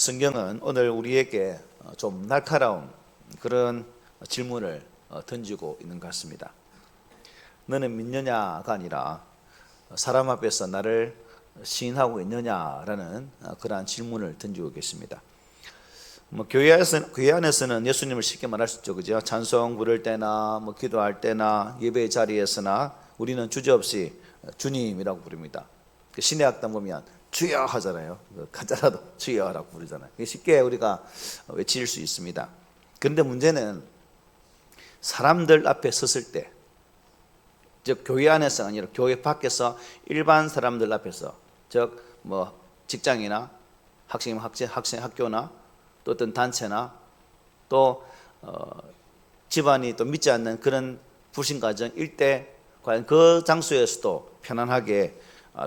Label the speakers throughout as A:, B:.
A: 성경은 오늘 우리에게 좀 날카로운 그런 질문을 던지고 있는 것 같습니다. 너는 믿느냐가 아니라 사람 앞에서 나를 시인하고 있느냐라는 그러한 질문을 던지고 계십니다. 교회 안에서는 예수님을 쉽게 말할 수 있죠, 그죠? 찬송 부를 때나 기도할 때나 예배 자리에서나 우리는 주저없이 주님이라고 부릅니다. 신의 악당 보면 주여 하잖아요. 가짜라도 주여라고 부르잖아요. 쉽게 우리가 외칠 수 있습니다. 그런데 문제는 사람들 앞에 섰을 때, 즉 교회 안에서가 아니라 교회 밖에서 일반 사람들 앞에서, 즉 직장이나 학생 학교나 또 어떤 단체나 또 집안이 또 믿지 않는 그런 불신 가정일 때 과연 그 장소에서도 편안하게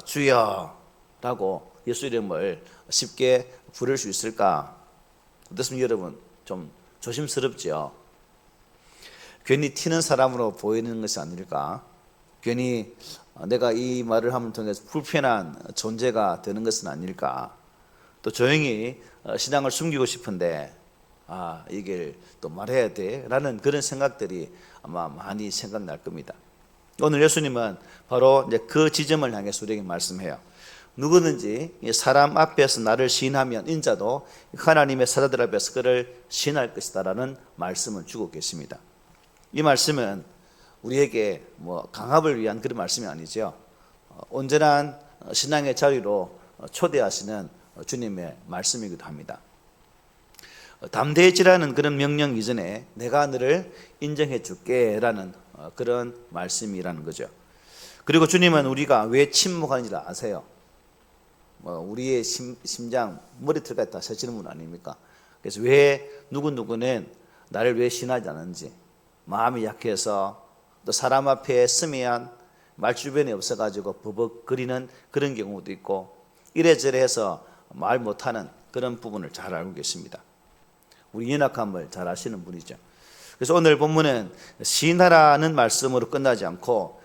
A: 주여라고 예수 이름을 쉽게 부를 수 있을까? 어떻습니까, 여러분? 좀 조심스럽죠. 괜히 튀는 사람으로 보이는 것이 아닐까? 괜히 내가 이 말을 함을 통해서 불편한 존재가 되는 것은 아닐까? 또 조용히 신앙을 숨기고 싶은데 이게 또 말해야 돼 라는 그런 생각들이 아마 많이 생각날 겁니다. 오늘 예수님은 바로 이제 그 지점을 향해서 우리에게 말씀해요. 누구든지 사람 앞에서 나를 시인하면 인자도 하나님의 사자들 앞에서 그를 시인할 것이다 라는 말씀을 주고 계십니다. 이 말씀은 우리에게 강압을 위한 그런 말씀이 아니죠. 온전한 신앙의 자리로 초대하시는 주님의 말씀이기도 합니다. 담대해지라는 그런 명령 이전에 내가 너를 인정해 줄게 라는 그런 말씀이라는 거죠. 그리고 주님은 우리가 왜 침묵하는지 아세요. 우리의 심장 머리털까지 다 세치는 분 아닙니까? 그래서 왜 누구는 나를 왜 신하지 않는지, 마음이 약해서 또 사람 앞에 서면 말 주변에 없어가지고 버벅거리는 그런 경우도 있고 이래저래 해서 말 못하는 그런 부분을 잘 알고 계십니다. 우리 연약함을 잘 아시는 분이죠. 그래서 오늘 본문은 시인하라는 말씀으로 끝나지 않고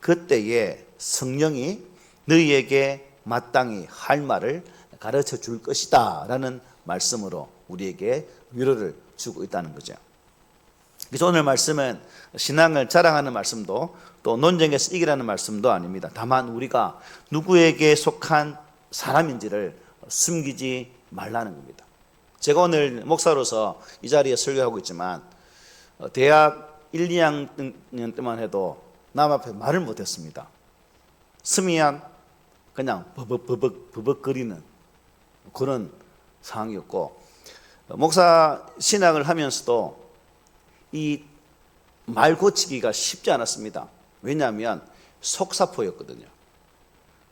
A: 그때에 성령이 너희에게 마땅히 할 말을 가르쳐 줄 것이다 라는 말씀으로 우리에게 위로를 주고 있다는 거죠. 그래서 오늘 말씀은 신앙을 자랑하는 말씀도 또 논쟁에서 이기라는 말씀도 아닙니다. 다만 우리가 누구에게 속한 사람인지를 숨기지 말라는 겁니다. 제가 오늘 목사로서 이 자리에 설교하고 있지만 대학 1, 2학년 때만 해도 남 앞에 말을 못했습니다. 스미한 그냥 버벅거리는 그런 상황이었고, 목사 신학을 하면서도 이 말 고치기가 쉽지 않았습니다. 왜냐하면 속사포였거든요.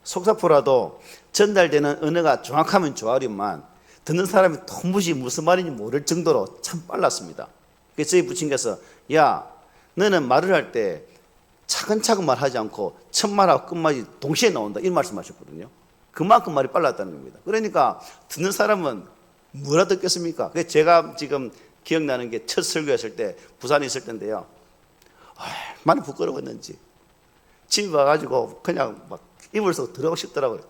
A: 속사포라도 전달되는 언어가 정확하면 좋아하지만 듣는 사람이 도무지 무슨 말인지 모를 정도로 참 빨랐습니다. 그래서 저희 부친께서 야, 너는 말을 할 때 차근차근 말하지 않고 첫 말하고 끝말이 동시에 나온다 이 말씀하셨거든요. 그만큼 말이 빨랐다는 겁니다. 그러니까 듣는 사람은 뭐라 듣겠습니까? 그래서 제가 지금 기억나는 게 첫 설교했을 때 부산에 있을 때인데요. 많이 부끄러웠는지 집에 와가지고 그냥 막 이불 속으로 들어가고 싶더라고요.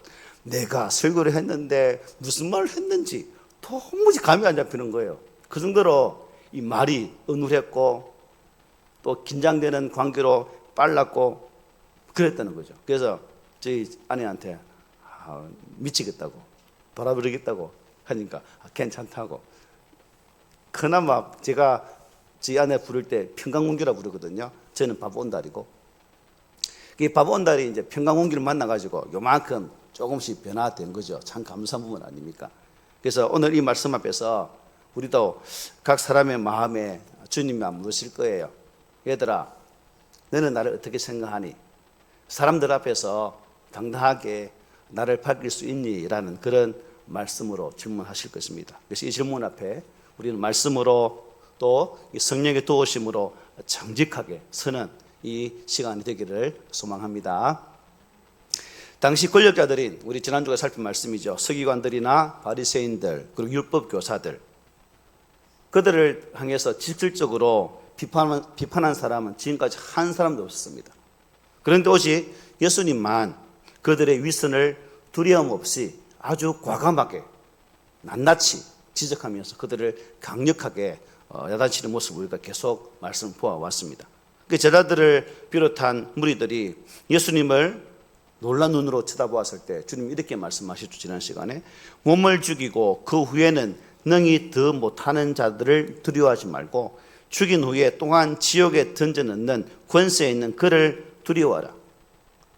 A: 내가 설교를 했는데 무슨 말을 했는지 도무지 감이 안 잡히는 거예요. 그 정도로 이 말이 어눌했고 또 긴장되는 관계로 빨랐고 그랬다는 거죠. 그래서 저희 아내한테 미치겠다고 돌아버리겠다고 하니까 괜찮다고. 그나마 제가 저희 아내 부를 때 평강공기라 부르거든요. 저는 바보온달이고 이 바보온달이 이제 평강공기를 만나가지고 요만큼 조금씩 변화된 거죠. 참 감사한 부분 아닙니까? 그래서 오늘 이 말씀 앞에서 우리도 각 사람의 마음에 주님이 물으실 거예요. 얘들아, 너는 나를 어떻게 생각하니? 사람들 앞에서 당당하게 나를 밝힐 수 있니? 라는 그런 말씀으로 질문하실 것입니다. 그래서 이 질문 앞에 우리는 말씀으로 또 성령의 도우심으로 정직하게 서는 이 시간이 되기를 소망합니다. 당시 권력자들인 우리 지난주에 살핀 말씀이죠. 서기관들이나 바리새인들 그리고 율법 교사들, 그들을 향해서 직접적으로 비판한 사람은 지금까지 한 사람도 없었습니다. 그런데 오직 예수님만 그들의 위선을 두려움 없이 아주 과감하게 낱낱이 지적하면서 그들을 강력하게 야단치는 모습을 우리가 계속 말씀 보아왔습니다. 그 제자들을 비롯한 무리들이 예수님을 놀란 눈으로 쳐다보았을 때 주님 이렇게 말씀하셨죠. 지난 시간에 몸을 죽이고 그 후에는 능히 더 못하는 자들을 두려워하지 말고 죽인 후에 또한 지옥에 던져넣는 권세에 있는 그를 두려워하라.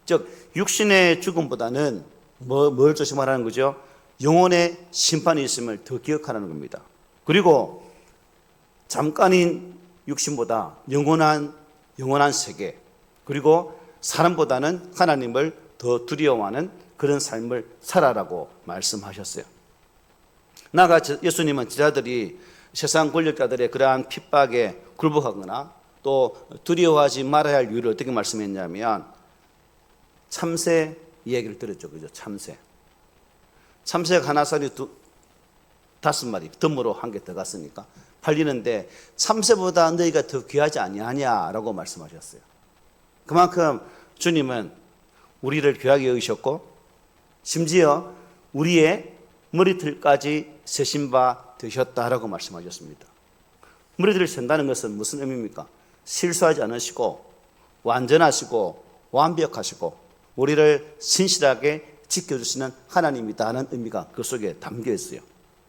A: 즉 육신의 죽음보다는 뭘 조심하라는 거죠? 영혼의 심판이 있음을 더 기억하라는 겁니다. 그리고 잠깐인 육신보다 영원한 세계, 그리고 사람보다는 하나님을 더 두려워하는 그런 삶을 살아라고 말씀하셨어요. 나아가 예수님은 제자들이 세상 권력자들의 그러한 핍박에 굴복하거나 또 두려워하지 말아야 할 이유를 어떻게 말씀했냐면 참새 이야기를 들었죠. 그죠? 참새가 하나살이 5마리, 덤으로 한 개 더 갔으니까 팔리는데 참새보다 너희가 더 귀하지 아니하냐라고 말씀하셨어요. 그만큼 주님은 우리를 귀하게 여기셨고 심지어 우리의 머리털까지 세신 바 되셨다라고 말씀하셨습니다. 머리털을 센다는 것은 무슨 의미입니까? 실수하지 않으시고 완전하시고 완벽하시고 우리를 신실하게 지켜주시는 하나님이다는 의미가 그 속에 담겨 있어요.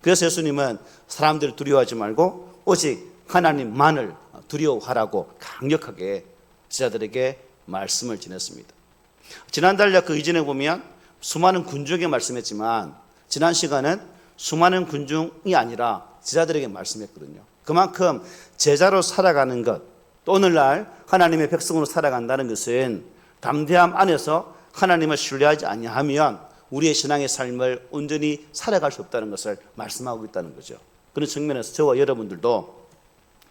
A: 그래서 예수님은 사람들을 두려워하지 말고 오직 하나님만을 두려워하라고 강력하게 제자들에게 말씀을 전했습니다. 지난달 그 이전에 보면 수많은 군중에게 말씀했지만 지난 시간은 수많은 군중이 아니라 제자들에게 말씀했거든요. 그만큼 제자로 살아가는 것, 또 오늘날 하나님의 백성으로 살아간다는 것은 담대함 안에서 하나님을 신뢰하지 아니하면 우리의 신앙의 삶을 온전히 살아갈 수 없다는 것을 말씀하고 있다는 거죠. 그런 측면에서 저와 여러분들도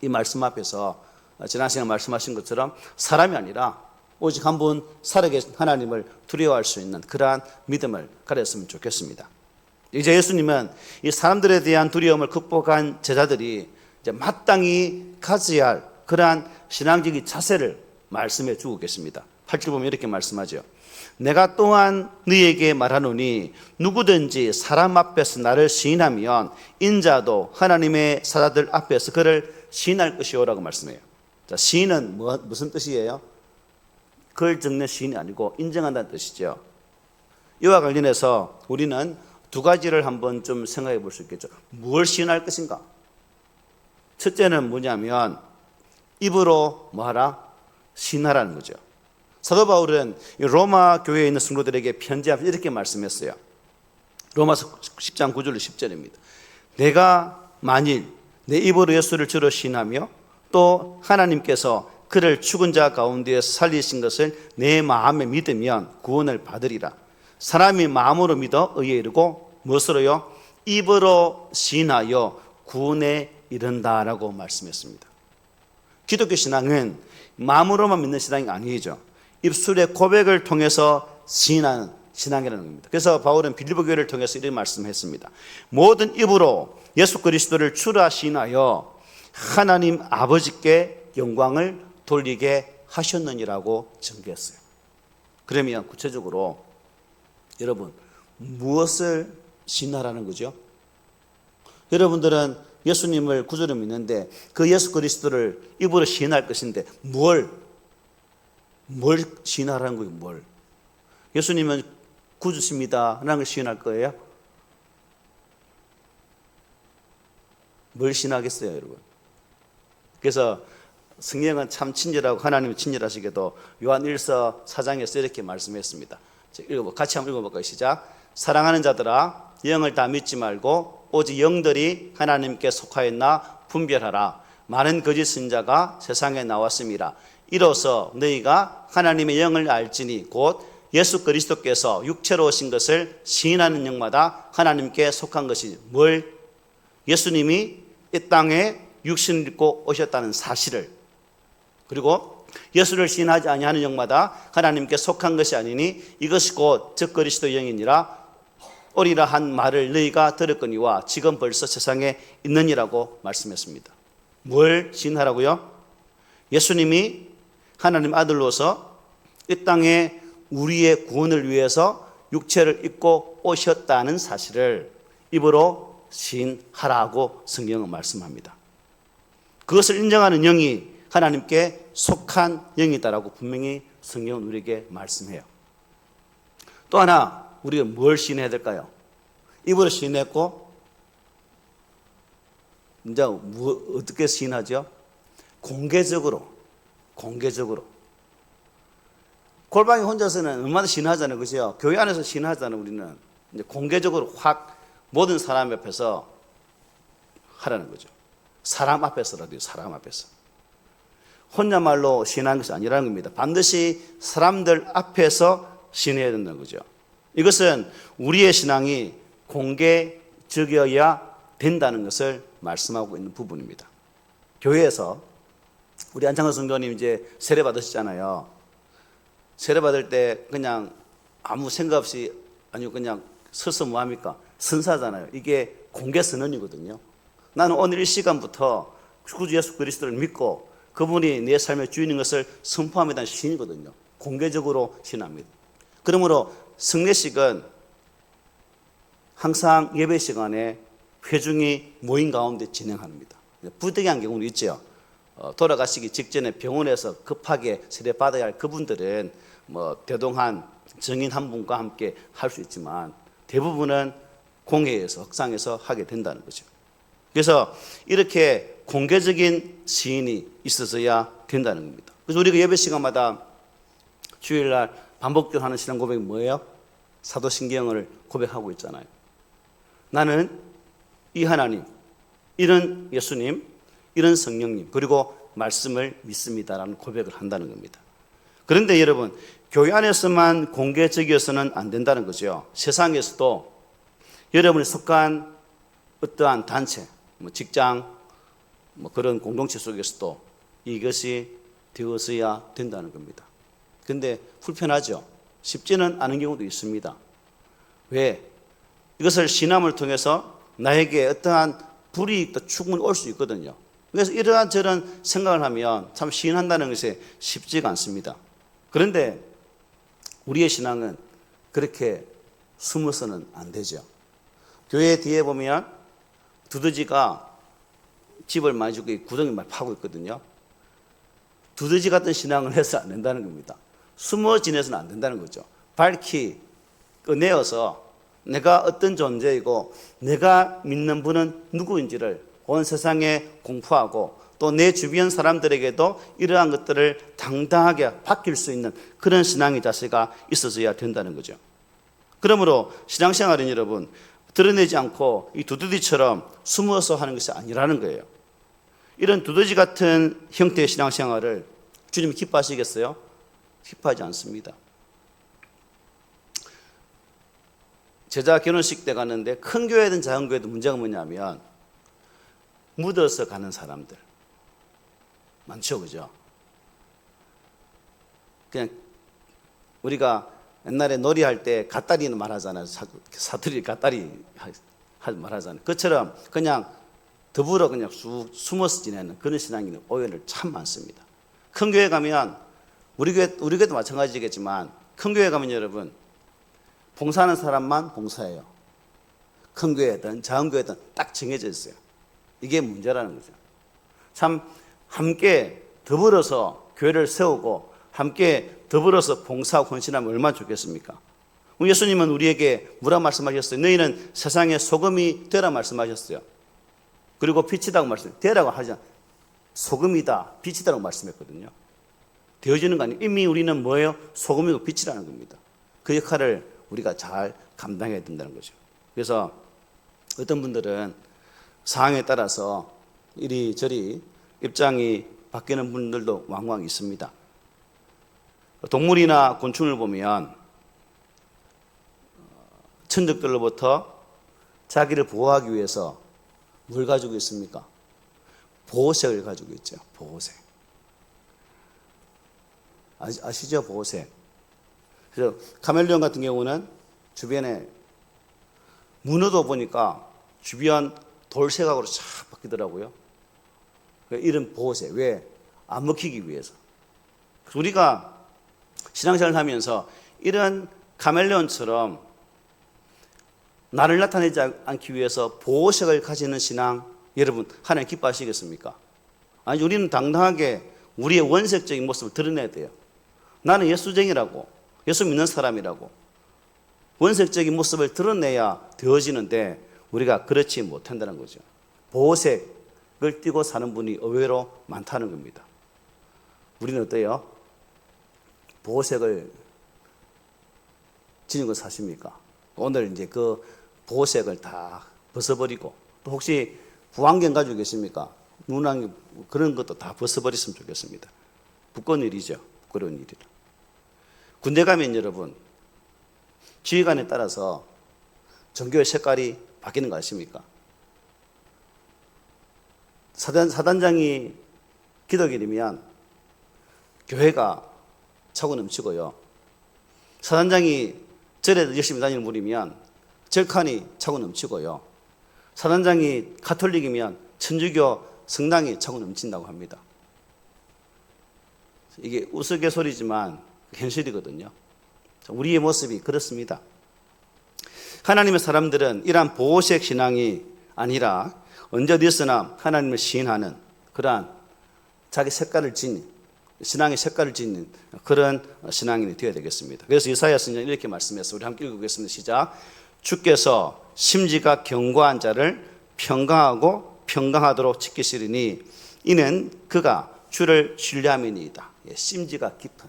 A: 이 말씀 앞에서 지난 시간에 말씀하신 것처럼 사람이 아니라 오직 한 분 살아계신 하나님을 두려워할 수 있는 그러한 믿음을 가졌으면 좋겠습니다. 이제 예수님은 이 사람들에 대한 두려움을 극복한 제자들이 이제 마땅히 가져야 할 그러한 신앙적인 자세를 말씀해 주고 계십니다. 8절 보면 이렇게 말씀하죠. 내가 또한 너희에게 말하노니 누구든지 사람 앞에서 나를 시인하면 인자도 하나님의 사자들 앞에서 그를 시인할 것이오라고 말씀해요. 자, 시인은 무슨 뜻이에요? 글 적는 시인이 아니고 인정한다는 뜻이죠. 이와 관련해서 우리는 두 가지를 한번 좀 생각해 볼 수 있겠죠. 무엇을 시인할 것인가? 첫째는 뭐냐면 입으로 뭐하라? 시인하라는 거죠. 사도 바울은 로마 교회에 있는 성도들에게 편지하면서 이렇게 말씀했어요. 로마서 10장 9절 10절입니다. 내가 만일 내 입으로 예수를 주로 시인하며 또 하나님께서 그를 죽은 자 가운데에서 살리신 것을 내 마음에 믿으면 구원을 받으리라. 사람이 마음으로 믿어 의에 이르고 무엇으로요? 입으로 시인하여 구원에 이른다라고 말씀했습니다. 기독교 신앙은 마음으로만 믿는 신앙이 아니죠. 입술의 고백을 통해서 시인하는 신앙이라는 겁니다. 그래서 바울은 빌립보 교회를 통해서 이렇게 말씀했습니다. 모든 입으로 예수 그리스도를 주라 시인하여 하나님 아버지께 영광을 돌리게 하셨느니라고 증거했어요. 그러면 구체적으로 여러분 무엇을 시인하라는 거죠? 여러분들은 예수님을 구주로 믿는데 그 예수 그리스도를 입으로 시인할 것인데 뭘 시인하라는 거예요? 뭘? 예수님은 구주십니다 라는 걸 시인할 거예요? 뭘 시인하겠어요, 여러분? 그래서 성경은 참 친절하고 하나님은 친절하시게도 요한 1서 4장에서 이렇게 말씀했습니다. 같이 한번 읽어볼까요? 시작. 사랑하는 자들아 영을 다 믿지 말고 오직 영들이 하나님께 속하였나 분별하라. 많은 거짓 선자가 세상에 나왔습니다. 이로써 너희가 하나님의 영을 알지니 곧 예수 그리스도께서 육체로 오신 것을 시인하는 영마다 하나님께 속한 것이 뭘? 예수님이 이 땅에 육신을 입고 오셨다는 사실을, 그리고 예수를 시인하지 아니하는 영마다 하나님께 속한 것이 아니니 이것이 곧 적 그리스도 영이니라. 오리라 한 말을 너희가 들었거니와 지금 벌써 세상에 있느니라고 말씀했습니다. 뭘 시인하라고요? 예수님이 하나님 아들로서 이 땅에 우리의 구원을 위해서 육체를 입고 오셨다는 사실을 입으로 시인하라고 성경은 말씀합니다. 그것을 인정하는 영이 하나님께 속한 영이다라고 분명히 성경은 우리에게 말씀해요. 또 하나 우리가 뭘 시인해야 될까요? 입으로 시인했고 이제 어떻게 시인하죠? 공개적으로. 골방에 혼자서는 얼마나 시인하잖아요, 그죠? 교회 안에서 시인하잖아요. 우리는 이제 공개적으로 확 모든 사람 앞에서 하라는 거죠. 사람 앞에서라도요, 사람 앞에서. 혼자말로 시인하는 것이 아니라는 겁니다. 반드시 사람들 앞에서 시인해야 된다는 거죠. 이것은 우리의 신앙이 공개적이어야 된다는 것을 말씀하고 있는 부분입니다. 교회에서 우리 안창호 성도님 이제 세례 받으시잖아요. 세례 받을 때 그냥 아무 생각 없이 아니고 그냥 서서 뭐 합니까? 선사잖아요. 이게 공개 선언이거든요. 나는 오늘 이 시간부터 구주 예수 그리스도를 믿고 그분이 내 삶의 주인인 것을 선포함에 대한 신이거든요. 공개적으로 신합니다. 그러므로 성례식은 항상 예배 시간에 회중이 모인 가운데 진행합니다. 부득이한 경우는 있죠. 돌아가시기 직전에 병원에서 급하게 세례 받아야 할 그분들은 뭐 대동한 정인 한 분과 함께 할 수 있지만 대부분은 공회에서 흑상에서 하게 된다는 거죠. 그래서 이렇게 공개적인 시인이 있어서야 된다는 겁니다. 그래서 우리가 예배 시간마다 주일날 반복적으로 하는 신앙 고백이 뭐예요? 사도신경을 고백하고 있잖아요. 나는 이 하나님, 이런 예수님, 이런 성령님, 그리고 말씀을 믿습니다라는 고백을 한다는 겁니다. 그런데 여러분, 교회 안에서만 공개적이어서는 안 된다는 거죠. 세상에서도 여러분이 속한 어떠한 단체, 직장, 그런 공동체 속에서도 이것이 되어서야 된다는 겁니다. 그런데 불편하죠. 쉽지는 않은 경우도 있습니다. 왜? 이것을 신함을 통해서 나에게 어떠한 불이익도 충분히 올 수 있거든요. 그래서 이러한 저런 생각을 하면 참 시인한다는 것이 쉽지가 않습니다. 그런데 우리의 신앙은 그렇게 숨어서는 안 되죠. 교회 뒤에 보면 두더지가 집을 많이 짓고 구덩이 많이 파고 있거든요. 두더지 같은 신앙을 해서 안 된다는 겁니다. 숨어 지내서는 안 된다는 거죠. 밝히 꺼내어서 내가 어떤 존재이고 내가 믿는 분은 누구인지를 온 세상에 공포하고 또 내 주변 사람들에게도 이러한 것들을 당당하게 밝힐 수 있는 그런 신앙의 자세가 있어져야 된다는 거죠. 그러므로 신앙생활은 여러분 드러내지 않고 이 두더지처럼 숨어서 하는 것이 아니라는 거예요. 이런 두더지 같은 형태의 신앙생활을 주님이 기뻐하시겠어요? 기뻐하지 않습니다. 제자 결혼식 때 갔는데 큰 교회든 작은 교회든 문제가 뭐냐면 묻어서 가는 사람들 많죠, 그죠? 그냥 우리가 옛날에 놀이할 때 갓다리는 말하잖아요. 사투리 갓다리 말하잖아요. 그처럼 그냥 더불어 그냥 쑥 숨어서 지내는 그런 신앙이 오해를 참 많습니다. 큰 교회 가면 우리 교회도 마찬가지겠지만 큰 교회 가면 여러분 봉사하는 사람만 봉사해요. 큰 교회든 작은 교회든 딱 정해져 있어요. 이게 문제라는 거죠. 참 함께 더불어서 교회를 세우고 함께 더불어서 봉사하고 헌신하면 얼마나 좋겠습니까? 예수님은 우리에게 뭐라 말씀하셨어요? 너희는 세상의 소금이 되라 말씀하셨어요. 그리고 빛이라고 되라고 하지 않아요. 소금이다, 빛이다라고 말씀했거든요. 되어지는 거 아니에요. 이미 우리는 뭐예요? 소금이고 빛이라는 겁니다. 그 역할을 우리가 잘 감당해야 된다는 거죠. 그래서 어떤 분들은 상황에 따라서 이리저리 입장이 바뀌는 분들도 왕왕 있습니다. 동물이나 곤충을 보면 천적들로부터 자기를 보호하기 위해서 뭘 가지고 있습니까? 보호색을 가지고 있죠. 보호색. 아시죠? 보호색. 그래서 카멜레온 같은 경우는 주변에 문어도 보니까 주변 돌색하고로 쫙 바뀌더라고요. 이런 보호색. 왜? 안 먹히기 위해서. 우리가 신앙생활을 하면서 이런 카멜레온처럼 나를 나타내지 않기 위해서 보호색을 가지는 신앙, 여러분 하나님 기뻐하시겠습니까? 아니, 우리는 당당하게 우리의 원색적인 모습을 드러내야 돼요. 나는 예수쟁이라고, 예수 믿는 사람이라고 원색적인 모습을 드러내야 되어지는데 우리가 그렇지 못한다는 거죠. 보호색을 띠고 사는 분이 의외로 많다는 겁니다. 우리는 어때요? 보호색을 지는 거 사십니까? 오늘 이제 그 보호색을 다 벗어버리고, 또 혹시 부안경 가지고 계십니까? 눈안경, 그런 것도 다 벗어버렸으면 좋겠습니다. 부끄러운 일이죠. 부끄러운 일이라. 군대 가면 여러분, 지휘관에 따라서 전교의 색깔이 바뀌는 거 아십니까? 사단장이 기독일이면 교회가 차고 넘치고요. 사단장이 절에 열심히 다니는 분이면 절칸이 차고 넘치고요. 사단장이 가톨릭이면 천주교 성당이 차고 넘친다고 합니다. 이게 우스갯소리지만 현실이거든요. 우리의 모습이 그렇습니다. 하나님의 사람들은 이러한 보호색 신앙이 아니라 언제 어디서나 하나님을 시인하는 그러한 자기 색깔을 지닌, 신앙의 색깔을 지닌 그런 신앙인이 되어야 되겠습니다. 그래서 이사야 선지자는 이렇게 말씀했어요. 우리 함께 읽어보겠습니다. 시작. 주께서 심지가 견고한 자를 평강하고 평강하도록 지키시리니 이는 그가 주를 신뢰함이니이다. 심지가 깊은,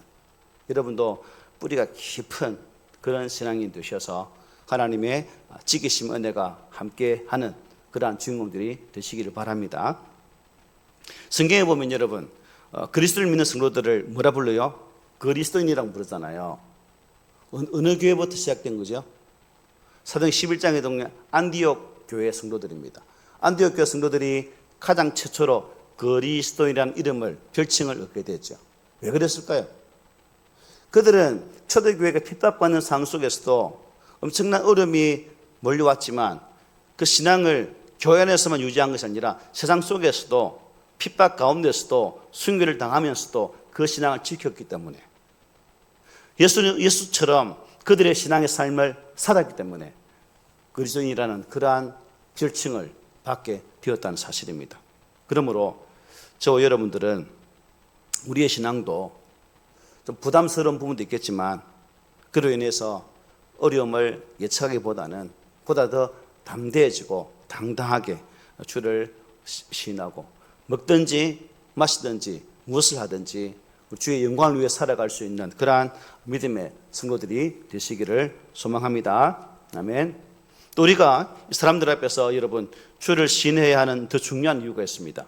A: 여러분도 뿌리가 깊은 그런 신앙인이 되셔서 하나님의 지키심 은혜가 함께하는 그러한 주인공들이 되시기를 바랍니다. 성경에 보면 여러분, 그리스도를 믿는 성도들을 뭐라 불러요? 그리스도인이라고 부르잖아요. 어느 교회부터 시작된 거죠? 사도행 11장에 보면 안디옥 교회 성도들입니다. 안디옥 교회 성도들이 가장 최초로 그리스도인이라는 이름을, 별칭을 얻게 됐죠. 왜 그랬을까요? 그들은 초대교회가 핍박받는 상황 속에서도 엄청난 어려움이 몰려왔지만 그 신앙을 교회 안에서만 유지한 것이 아니라 세상 속에서도 핍박 가운데서도 순교를 당하면서도 그 신앙을 지켰기 때문에, 예수처럼 그들의 신앙의 삶을 살았기 때문에 그리스도인이라는 그러한 별칭을 받게 되었다는 사실입니다. 그러므로 저와 여러분들은 우리의 신앙도 좀 부담스러운 부분도 있겠지만 그로 인해서 어려움을 예측하기보다는 보다 더 담대해지고 당당하게 주를 시인하고 먹든지 마시든지 무엇을 하든지 주의 영광을 위해 살아갈 수 있는 그러한 믿음의 성도들이 되시기를 소망합니다. 아멘. 또 우리가 이 사람들 앞에서 여러분 주를 시인해야 하는 더 중요한 이유가 있습니다.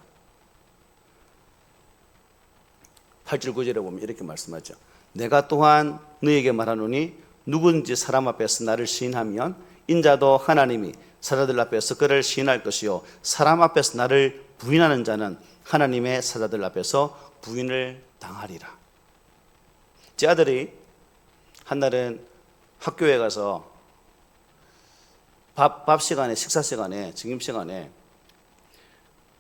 A: 8절 9절에 보면 이렇게 말씀하죠. 내가 또한 너에게 말하노니 누구든지 사람 앞에서 나를 시인하면 인자도 하나님이 사자들 앞에서 그를 시인할 것이요 사람 앞에서 나를 부인하는 자는 하나님의 사자들 앞에서 부인을 당하리라. 제 아들이 한날은 학교에 가서 밥 시간에, 식사 시간에, 점심 시간에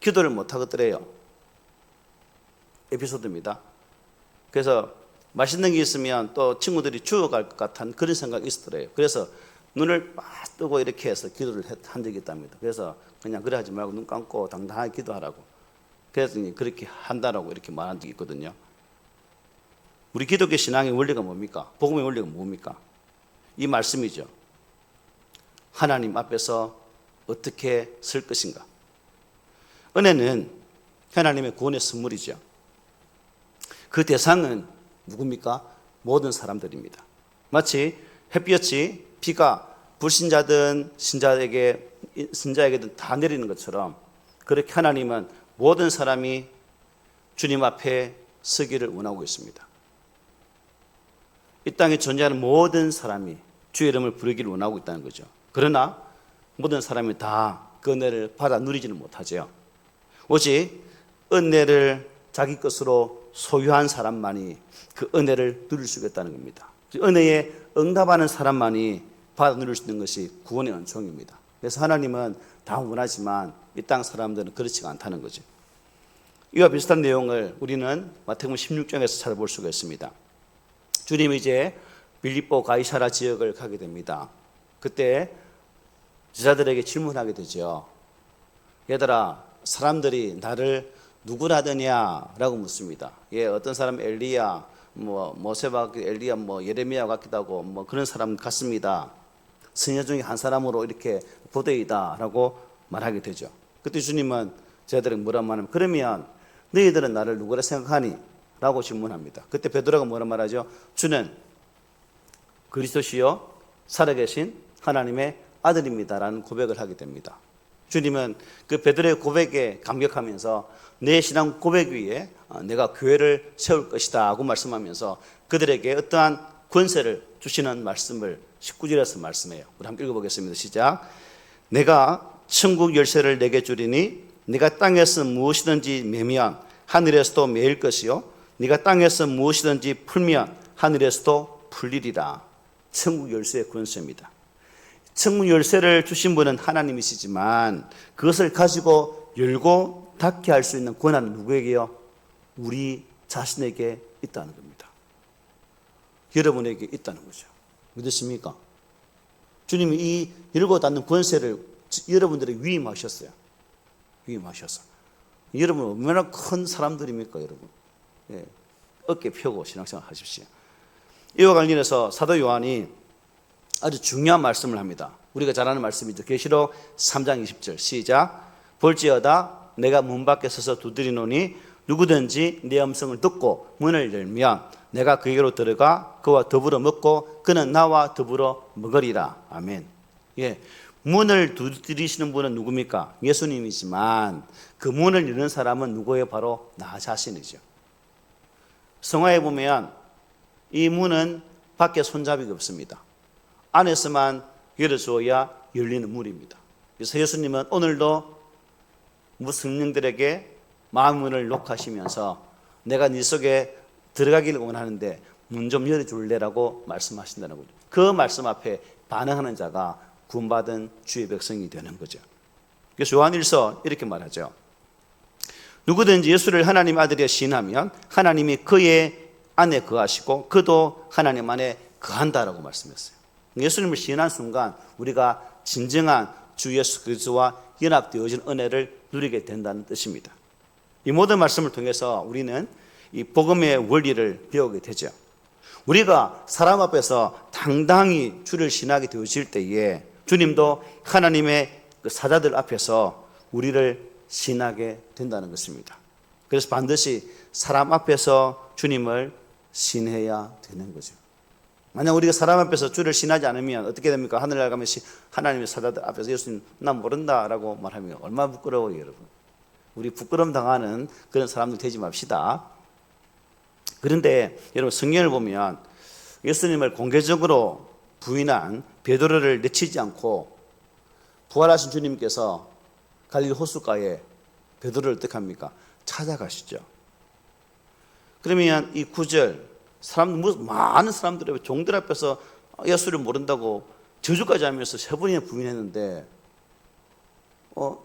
A: 기도를 못 하겠더래요. 에피소드입니다. 그래서 맛있는 게 있으면 또 친구들이 죽어갈 것 같은 그런 생각이 있었더래요. 그래서 눈을 빡 뜨고 이렇게 해서 기도를 한 적이 있답니다. 그래서 그냥 그래 하지 말고 눈 감고 당당하게 기도하라고. 그래서 그렇게 한다라고 이렇게 말한 적이 있거든요. 우리 기독교 신앙의 원리가 뭡니까? 복음의 원리가 뭡니까? 이 말씀이죠. 하나님 앞에서 어떻게 설 것인가? 은혜는 하나님의 구원의 선물이죠. 그 대상은 누굽니까? 모든 사람들입니다. 마치 햇볕이 비가 불신자든 신자에게든 다 내리는 것처럼 그렇게 하나님은 모든 사람이 주님 앞에 서기를 원하고 있습니다. 이 땅에 존재하는 모든 사람이 주의 이름을 부르기를 원하고 있다는 거죠. 그러나 모든 사람이 다 그 은혜를 받아 누리지는 못하죠. 오직 은혜를 자기 것으로 소유한 사람만이 그 은혜를 누릴 수 있다는 겁니다. 은혜에 응답하는 사람만이 받아 누릴 수 있는 것이 구원의 은총입니다. 그래서 하나님은 다 원하지만 이 땅 사람들은 그렇지가 않다는 거죠. 이와 비슷한 내용을 우리는 마태복음 16장에서 찾아볼 수가 있습니다. 주님이 이제 빌립보 가이사라 지역을 가게 됩니다. 그때 제자들에게 질문하게 되죠. 얘들아, 사람들이 나를 누구라더냐라고 묻습니다. 예, 어떤 사람 엘리야, 모세와 엘리야, 예레미야 같기도 하고 그런 사람 같습니다. 선녀 중에 한 사람으로 이렇게 보되이다라고 말하게 되죠. 그때 주님은 제자들에게 뭐라 말하면, 그러면 너희들은 나를 누구라 생각하니? 라고 질문합니다. 그때 베드로가 뭐라 말하죠? 주는 그리스도시요 살아계신 하나님의 아들입니다라는 고백을 하게 됩니다. 주님은 그 베드로의 고백에 감격하면서 내 신앙 고백 위에 내가 교회를 세울 것이다 하고 말씀하면서 그들에게 어떠한 권세를 주시는 말씀을 19절에서 말씀해요. 우리 함께 읽어보겠습니다. 시작. 내가 천국 열쇠를 내게 주리니 네가 땅에서 무엇이든지 매면 하늘에서도 매일 것이요 네가 땅에서 무엇이든지 풀면 하늘에서도 풀리리라. 천국 열쇠의 권세입니다. 천국 열쇠를 주신 분은 하나님이시지만 그것을 가지고 열고 닫게 할 수 있는 권한은 누구에게요? 우리 자신에게 있다는 겁니다. 여러분에게 있다는 거죠. 믿으십니까? 주님이 이 열고 닫는 권세를 여러분들에게 위임하셨어요. 위임하셔서. 여러분 얼마나 큰 사람들입니까, 여러분? 예, 어깨 펴고 신앙생활 하십시오. 이와 관련해서 사도 요한이 아주 중요한 말씀을 합니다. 우리가 잘 아는 말씀이죠. 계시록 3장 20절 시작. 볼지어다 내가 문 밖에 서서 두드리노니 누구든지 내 음성을 듣고 문을 열면 내가 그에게로 들어가 그와 더불어 먹고 그는 나와 더불어 먹으리라. 아멘. 예, 문을 두드리시는 분은 누굽니까? 예수님이지만 그 문을 여는 사람은 누구예요? 바로 나 자신이죠. 성화에 보면 이 문은 밖에 손잡이가 없습니다. 안에서만 열어줘야 열리는 문입니다. 그래서 예수님은 오늘도 무성령들에게 마음문을 녹하시면서 내가 네 속에 들어가기를 원하는데 문 좀 열어줄래라고 말씀하신다는 거죠. 그 말씀 앞에 반응하는 자가 구원받은 주의 백성이 되는 거죠. 그래서 요한일서 이렇게 말하죠. 누구든지 예수를 하나님 아들이라 시인하면 하나님이 그의 안에 거하시고 그도 하나님 안에 거한다라고 말씀했어요. 예수님을 시인한 순간 우리가 진정한 주 예수 그리스도와 연합되어진 은혜를 누리게 된다는 뜻입니다. 이 모든 말씀을 통해서 우리는 이 복음의 원리를 배우게 되죠. 우리가 사람 앞에서 당당히 주를 신하게 되어질 때에 주님도 하나님의 그 사자들 앞에서 우리를 신하게 된다는 것입니다. 그래서 반드시 사람 앞에서 주님을 신해야 되는 거죠. 만약 우리가 사람 앞에서 주를 신하지 않으면 어떻게 됩니까? 하늘날 가면 하나님의 사자들 앞에서 예수님 나 모른다라고 말하면 얼마나 부끄러워요, 여러분. 우리 부끄러움 당하는 그런 사람들 되지 맙시다. 그런데 여러분 성경을 보면 예수님을 공개적으로 부인한 베드로를 내치지 않고 부활하신 주님께서 갈릴리 호숫가에 베드로를 어떻게 합니까? 찾아가시죠. 그러면 이 9절 많은 사람들 종들 앞에서 예수를 모른다고 저주까지 하면서 3번이나 부인했는데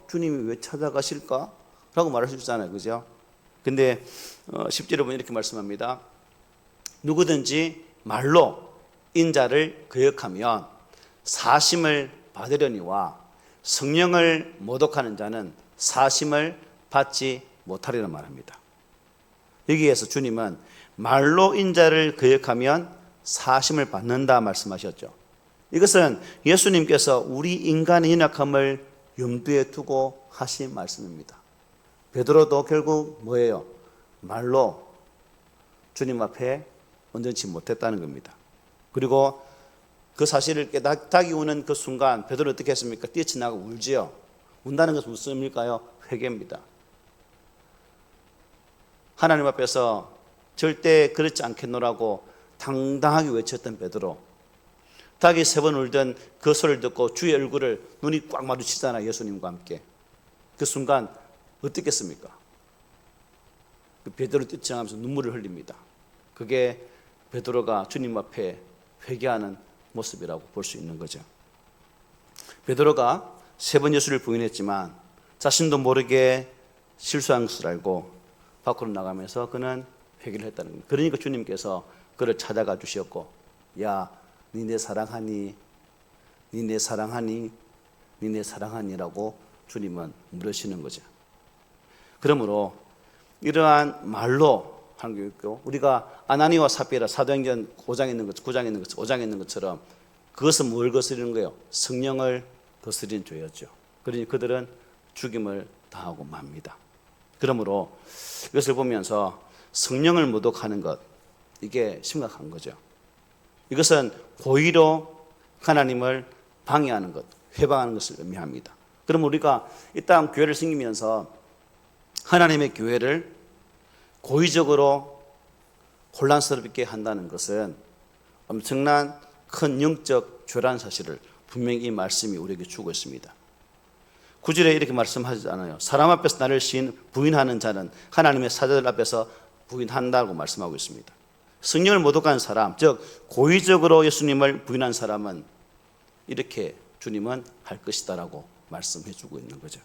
A: 주님이 왜 찾아가실까? 라고 말할 수 있잖아요. 그죠? 근데 10절에 보면 이렇게 말씀합니다. 누구든지 말로 인자를 거역하면 사심을 받으려니와 성령을 모독하는 자는 사심을 받지 못하리라 말합니다. 여기에서 주님은 말로 인자를 거역하면 사심을 받는다 말씀하셨죠. 이것은 예수님께서 우리 인간의 연약함을 염두에 두고 하신 말씀입니다. 베드로도 결국 뭐예요? 말로 주님 앞에 온전치 못했다는 겁니다. 그리고 그 사실을 닭이 우는 그 순간 베드로 어떻게 했습니까? 뛰쳐나가고 울지요. 운다는 것은 무슨 의미일까요? 회개입니다. 하나님 앞에서 절대 그렇지 않겠노라고 당당하게 외쳤던 베드로, 닭이 3번 울던 그 소리를 듣고 주의 얼굴을 눈이 꽉 마주치잖아요. 예수님과 함께. 그 순간 어떻겠습니까? 그 베드로 뛰쳐나가면서 눈물을 흘립니다. 그게 베드로가 주님 앞에 회개하는 모습이라고 볼 수 있는 거죠. 베드로가 3번 예수를 부인했지만 자신도 모르게 실수한 것을 알고 밖으로 나가면서 그는 회개를 했다는 겁니다. 그러니까 주님께서 그를 찾아가 주셨고, 야, 니 내 사랑하니? 니 내 사랑하니? 니네 사랑하니라고 주님은 물으시는 거죠. 그러므로 이러한 말로 하는 게 있고, 우리가 아나니와 삽비라 사도행전 5장에 있는 것, 9장에 있는 것, 5장에 있는 것처럼 그것은 뭘 거스리는 거예요? 성령을 거스린 죄였죠. 그러니 그들은 죽임을 당하고 맙니다. 그러므로 이것을 보면서 성령을 모독하는 것, 이게 심각한 거죠. 이것은 고의로 하나님을 방해하는 것, 회방하는 것을 의미합니다. 그럼 우리가 이 땅 교회를 섬기면서 하나님의 교회를 고의적으로 혼란스럽게 한다는 것은 엄청난 큰 영적 죄라는 사실을 분명히 이 말씀이 우리에게 주고 있습니다. 9절에 이렇게 말씀하지 않아요. 사람 앞에서 나를 부인하는 자는 하나님의 사자들 앞에서 부인한다고 말씀하고 있습니다. 성령을 모독하는 사람, 즉 고의적으로 예수님을 부인한 사람은 이렇게 주님은 할 것이다라고 말씀해 주고 있는 거죠.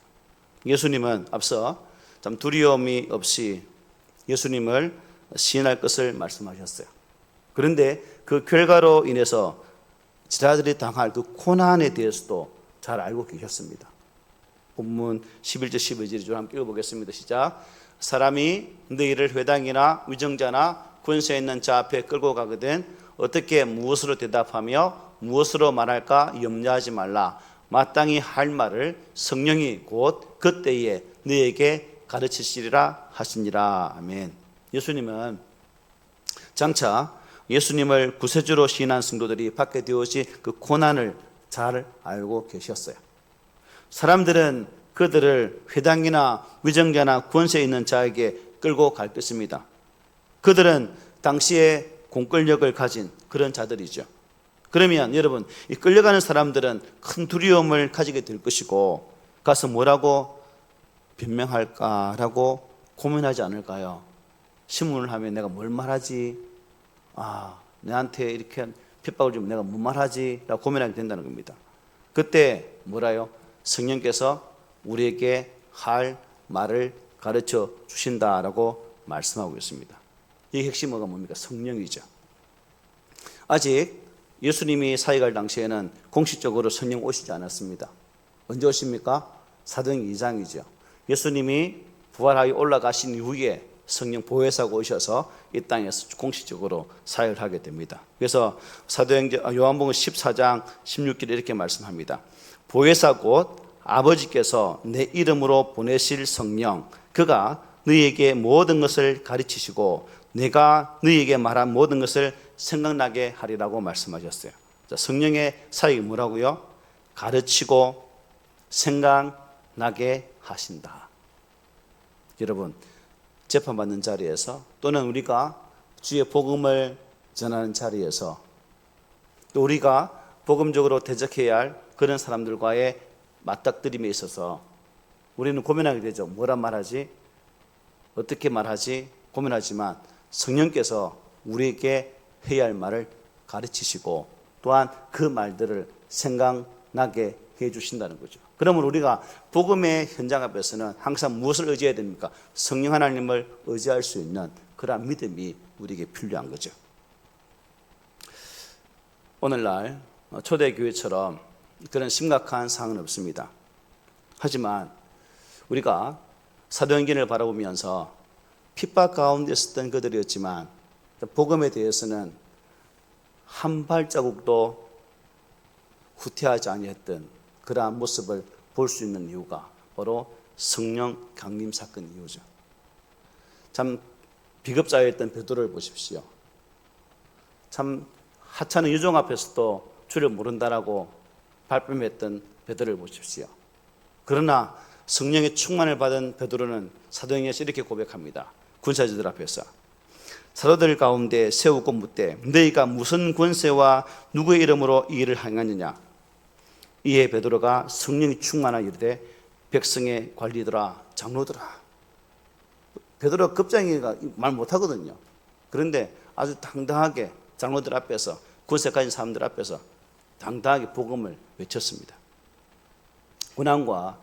A: 예수님은 앞서 참 두려움이 없이 예수님을 시인할 것을 말씀하셨어요. 그런데 그 결과로 인해서 제자들이 당할 그 고난에 대해서도 잘 알고 계셨습니다. 본문 11절 12절을 좀 함께 읽어보겠습니다. 시작. 사람이 너희를 회당이나 위정자나 권세 있는 자 앞에 끌고 가거든 어떻게 무엇으로 대답하며 무엇으로 말할까 염려하지 말라. 마땅히 할 말을 성령이 곧 그때에 너희에게 가르치시리라 하시니라. 아멘. 예수님은 장차 예수님을 구세주로 시인한 성도들이 받게 되어질 그 고난을 잘 알고 계셨어요. 사람들은 그들을 회당이나 위정자나 권세 있는 자에게 끌고 갈 것입니다. 그들은 당시에 공권력을 가진 그런 자들이죠. 그러면 여러분, 이 끌려가는 사람들은 큰 두려움을 가지게 될 것이고 가서 뭐라고 변명할까라고 고민하지 않을까요? 신문을 하면 내가 뭘 말하지? 내한테 이렇게 핍박을 주면 내가 뭐 말하지? 라고 고민하게 된다는 겁니다. 그때 뭐라요? 성령께서 우리에게 할 말을 가르쳐 주신다라고 말씀하고 있습니다. 이 핵심어가 뭡니까? 성령이죠. 아직 예수님이 사역할 당시에는 공식적으로 성령 오시지 않았습니다. 언제 오십니까? 사도행전 2장이죠. 예수님이 부활하여 올라가신 이후에 성령 보혜사가 오셔서 이 땅에서 공식적으로 사역을 하게 됩니다. 그래서 사도행전 요한복음 14장 16절에 이렇게 말씀합니다. 보혜사 곧 아버지께서 내 이름으로 보내실 성령, 그가 너희에게 모든 것을 가르치시고 내가 너희에게 말한 모든 것을 생각나게 하리라고 말씀하셨어요. 성령의 사역이 뭐라고요? 가르치고 생각나게 하신다. 여러분, 재판받는 자리에서 또는 우리가 주의 복음을 전하는 자리에서 또 우리가 복음적으로 대적해야 할 그런 사람들과의 맞닥뜨림에 있어서 우리는 고민하게 되죠. 뭐라 말하지? 어떻게 말하지? 고민하지만 성령께서 우리에게 해야 할 말을 가르치시고 또한 그 말들을 생각나게 해 주신다는 거죠. 그러면 우리가 복음의 현장 앞에서는 항상 무엇을 의지해야 됩니까? 성령 하나님을 의지할 수 있는 그러한 믿음이 우리에게 필요한 거죠. 오늘날 초대교회처럼 그런 심각한 상황은 없습니다. 하지만 우리가 사도행전을 바라보면서 핍박 가운데 있었던 그들이었지만 복음에 대해서는 한 발자국도 후퇴하지 아니했던 그러한 모습을 볼 수 있는 이유가 바로 성령 강림 사건 이유죠. 참 비겁자였던 베드로를 보십시오. 참 하찮은 유종 앞에서도 주를 모른다라고 발뺌했던 베드로를 보십시오. 그러나 성령의 충만을 받은 베드로는 사도행전에서 이렇게 고백합니다. 군사들들 앞에서 사도들 가운데 세우고 묻되 너희가 무슨 권세와 누구의 이름으로 이 일을 행하느냐? 이에 베드로가 성령이 충만하여 이르되 백성의 관리들아 장로들아. 베드로가 급장이가 말 못하거든요. 그런데 아주 당당하게 장로들 앞에서 권세 가진 사람들 앞에서 당당하게 복음을 외쳤습니다. 고난과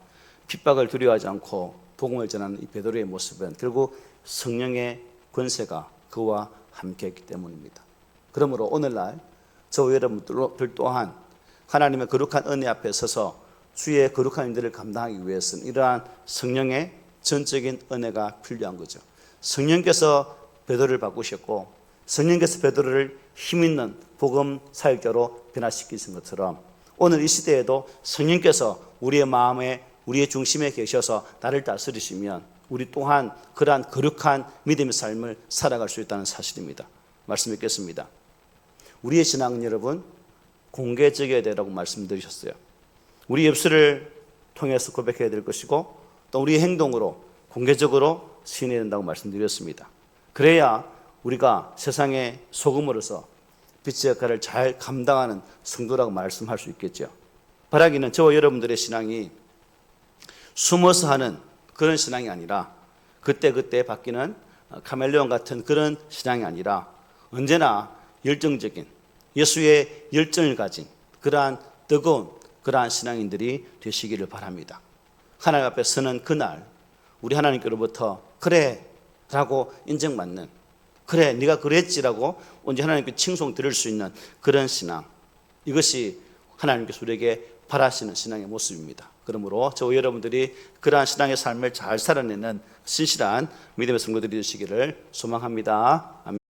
A: 핍박을 두려워하지 않고 복음을 전하는 이 베드로의 모습은 결국 성령의 권세가 그와 함께했기 때문입니다. 그러므로 오늘날 저와 여러분들 또한 하나님의 거룩한 은혜 앞에 서서 주의 거룩한 일들을 감당하기 위해서는 이러한 성령의 전적인 은혜가 필요한 거죠. 성령께서 베드로를 바꾸셨고 성령께서 베드로를 힘있는 복음 사역자로 변화시키신 것처럼 오늘 이 시대에도 성령께서 우리의 마음에 우리의 중심에 계셔서 나를 다스리시면 우리 또한 그러한 거룩한 믿음의 삶을 살아갈 수 있다는 사실입니다. 말씀 읽겠습니다. 우리의 신앙은 여러분 공개적이어야 되라고 말씀드리셨어요. 우리 입술을 통해서 고백해야 될 것이고 또 우리의 행동으로 공개적으로 시인해야 된다고 말씀드렸습니다. 그래야 우리가 세상의 소금으로서 빛의 역할을 잘 감당하는 성도라고 말씀할 수 있겠죠. 바라기는 저와 여러분들의 신앙이 숨어서 하는 그런 신앙이 아니라 그때그때 바뀌는 카멜레온 같은 그런 신앙이 아니라 언제나 열정적인 예수의 열정을 가진 그러한 뜨거운 그러한 신앙인들이 되시기를 바랍니다. 하나님 앞에 서는 그날 우리 하나님께로부터 그래 라고 인정받는 그래 네가 그랬지라고 언제 하나님께 칭송 드릴 수 있는 그런 신앙, 이것이 하나님께서 우리에게 바라시는 신앙의 모습입니다. 그러므로 저와 여러분들이 그러한 신앙의 삶을 잘 살아내는 신실한 믿음의 성도들이 되시기를 소망합니다. 아멘.